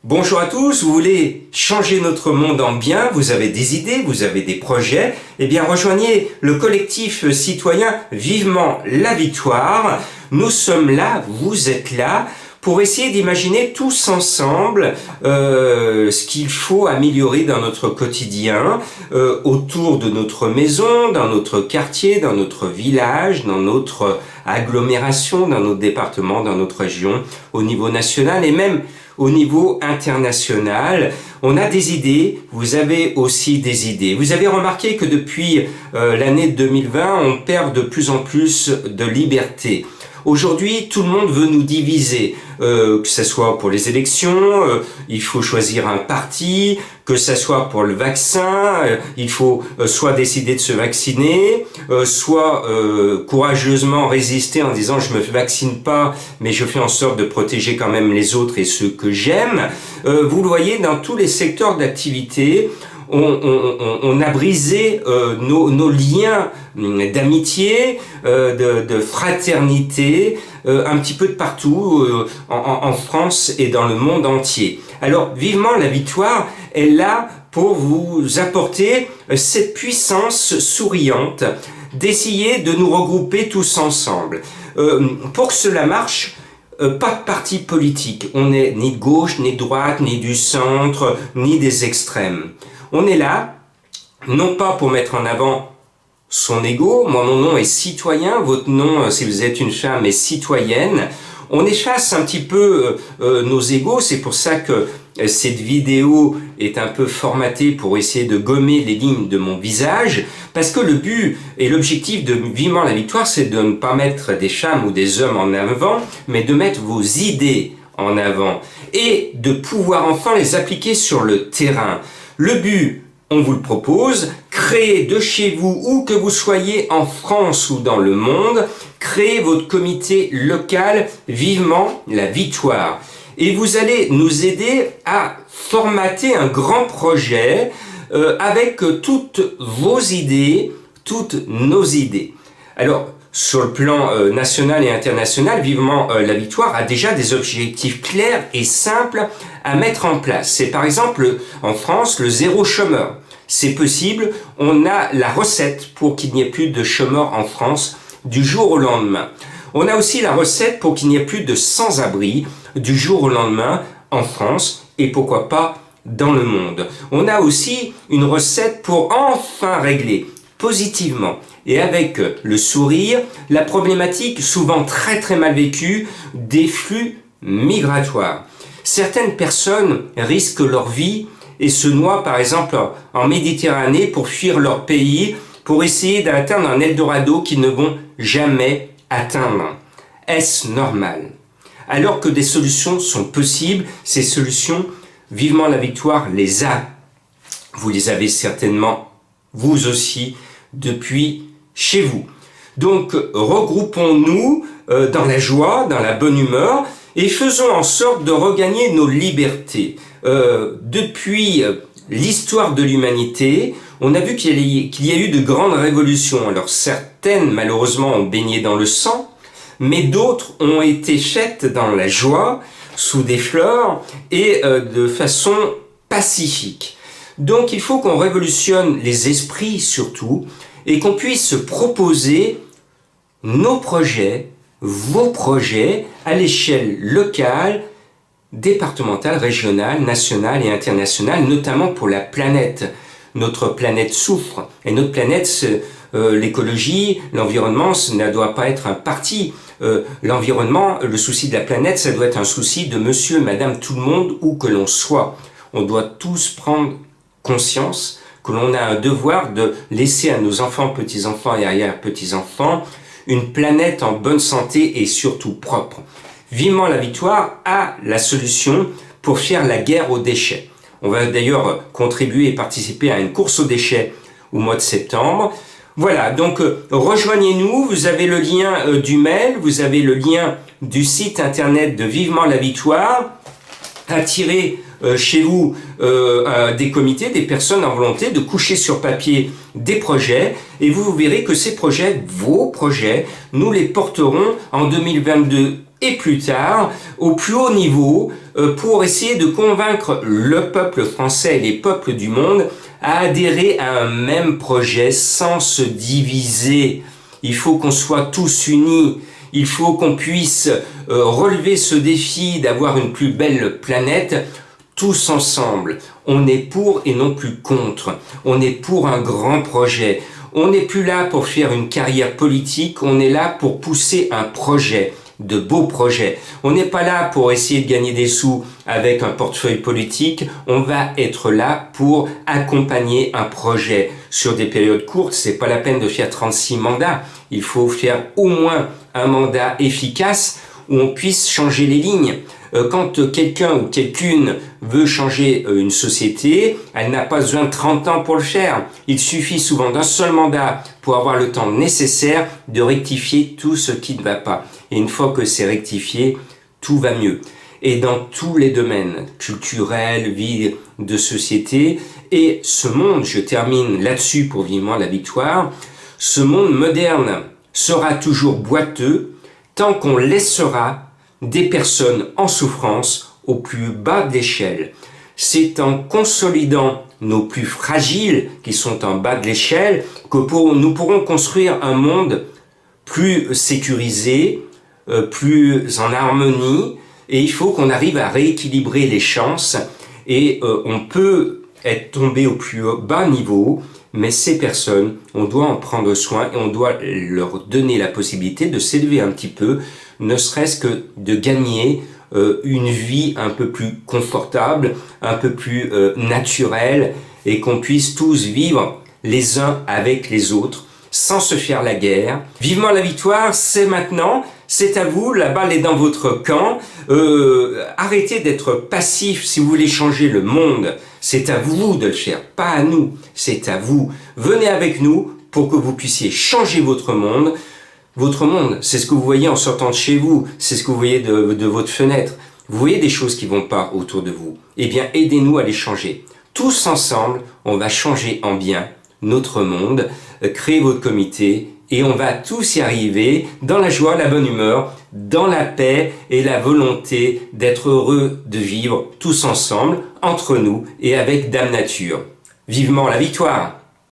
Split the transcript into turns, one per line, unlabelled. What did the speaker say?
Bonjour à tous, vous voulez changer notre monde en bien, vous avez des idées, vous avez des projets, eh bien rejoignez le collectif citoyen Vivement la Victoire. Nous sommes là, vous êtes là, pour essayer d'imaginer tous ensemble ce qu'il faut améliorer dans notre quotidien, autour de notre maison, dans notre quartier, dans notre village, dans notre agglomération, dans notre département, dans notre région, au niveau national et même au niveau international. On a des idées, vous avez aussi des idées. Vous avez remarqué que depuis l'année 2020, on perd de plus en plus de liberté. Aujourd'hui, tout le monde veut nous diviser, que ce soit pour les élections, il faut choisir un parti, que ce soit pour le vaccin, il faut soit décider de se vacciner, soit courageusement résister en disant je me vaccine pas, mais je fais en sorte de protéger quand même les autres et ceux que j'aime. Vous le voyez dans tous les secteurs d'activité. On a brisé nos liens d'amitié, de fraternité, un petit peu de partout, en France et dans le monde entier. Alors, Vivement la Victoire est là pour vous apporter cette puissance souriante d'essayer de nous regrouper tous ensemble. Pour que cela marche, pas de parti politique. On n'est ni de gauche, ni de droite, ni du centre, ni des extrêmes. On est là, non pas pour mettre en avant son ego. Moi, mon nom est citoyen, votre nom, si vous êtes une femme, est citoyenne. On efface un petit peu nos égos, c'est pour ça que cette vidéo est un peu formatée pour essayer de gommer les lignes de mon visage, parce que le but et l'objectif de Vivement la Victoire, c'est de ne pas mettre des femmes ou des hommes en avant, mais de mettre vos idées en avant et de pouvoir enfin les appliquer sur le terrain. Le but, on vous le propose, créez de chez vous, où que vous soyez en France ou dans le monde, créez votre comité local Vivement la Victoire. Et vous allez nous aider à formater un grand projet avec toutes vos idées, toutes nos idées. Alors, sur le plan national et international, Vivement la Victoire a déjà des objectifs clairs et simples à mettre en place. C'est par exemple en France le zéro chômeur. C'est possible, on a la recette pour qu'il n'y ait plus de chômeurs en France du jour au lendemain. On a aussi la recette pour qu'il n'y ait plus de sans-abri du jour au lendemain en France et pourquoi pas dans le monde. On a aussi une recette pour enfin régler positivement et avec le sourire la problématique souvent très très mal vécue des flux migratoires. Certaines personnes risquent leur vie et se noient par exemple en Méditerranée pour fuir leur pays, pour essayer d'atteindre un Eldorado qu'ils ne vont jamais atteindre. Est-ce normal? Alors que des solutions sont possibles, ces solutions, Vivement la Victoire les a. Vous les avez certainement, vous aussi, depuis chez vous. Donc, regroupons-nous dans la joie, dans la bonne humeur, et faisons en sorte de regagner nos libertés. Depuis l'histoire de l'humanité, on a vu qu'il y a eu de grandes révolutions. Alors certaines, malheureusement, ont baigné dans le sang, mais d'autres ont été faites dans la joie, sous des fleurs, et de façon pacifique. Donc il faut qu'on révolutionne les esprits surtout, et qu'on puisse proposer nos projets, vos projets, à l'échelle locale, départementale, régionale, nationale et internationale, notamment pour la planète. Notre planète souffre, et notre planète, l'écologie, l'environnement, ça ne doit pas être un parti. L'environnement, le souci de la planète, ça doit être un souci de monsieur, madame, tout le monde, où que l'on soit. On doit tous prendre conscience que l'on a un devoir de laisser à nos enfants, petits-enfants et arrière-petits-enfants une planète en bonne santé et surtout propre. Vivement la Victoire a la solution pour faire la guerre aux déchets. On va d'ailleurs contribuer et participer à une course aux déchets au mois de septembre. Voilà, donc rejoignez-nous, vous avez le lien du mail, vous avez le lien du site internet de Vivement la Victoire. Attirez chez vous des comités, des personnes en volonté de coucher sur papier des projets, et vous verrez que ces projets, vos projets, nous les porterons en 2022 et plus tard, au plus haut niveau, pour essayer de convaincre le peuple français et les peuples du monde à adhérer à un même projet sans se diviser. Il faut qu'on soit tous unis. Il faut qu'on puisse relever ce défi d'avoir une plus belle planète tous ensemble. On est pour et non plus contre. On est pour un grand projet. On n'est plus là pour faire une carrière politique, on est là pour pousser un projet, de beaux projets. On n'est pas là pour essayer de gagner des sous avec un portefeuille politique, on va être là pour accompagner un projet. Sur des périodes courtes, c'est pas la peine de faire 36 mandats. Il faut faire au moins un mandat efficace où on puisse changer les lignes. Quand quelqu'un ou quelqu'une veut changer une société, elle n'a pas besoin de 30 ans pour le faire. Il suffit souvent d'un seul mandat pour avoir le temps nécessaire de rectifier tout ce qui ne va pas. Et une fois que c'est rectifié, tout va mieux. Et dans tous les domaines, culturels, vie de société, et ce monde, je termine là-dessus pour vivement la victoire, ce monde moderne sera toujours boiteux tant qu'on laissera des personnes en souffrance au plus bas de l'échelle. C'est en consolidant nos plus fragiles qui sont en bas de l'échelle que nous pourrons construire un monde plus sécurisé, plus en harmonie, et il faut qu'on arrive à rééquilibrer les chances et on peut être tombé au plus bas niveau, mais ces personnes, on doit en prendre soin et on doit leur donner la possibilité de s'élever un petit peu, ne serait-ce que de gagner une vie un peu plus confortable, un peu plus naturelle, et qu'on puisse tous vivre les uns avec les autres, sans se faire la guerre. Vivement la victoire, c'est maintenant, c'est à vous, la balle est dans votre camp. Arrêtez d'être passif si vous voulez changer le monde. C'est à vous de le faire, pas à nous, c'est à vous. Venez avec nous pour que vous puissiez changer votre monde. Votre monde, c'est ce que vous voyez en sortant de chez vous, c'est ce que vous voyez de votre fenêtre. Vous voyez des choses qui vont pas autour de vous. Eh bien, aidez-nous à les changer. Tous ensemble, on va changer en bien notre monde, créer votre comité et on va tous y arriver dans la joie, la bonne humeur, dans la paix et la volonté d'être heureux de vivre tous ensemble, entre nous et avec Dame Nature. Vivement la victoire!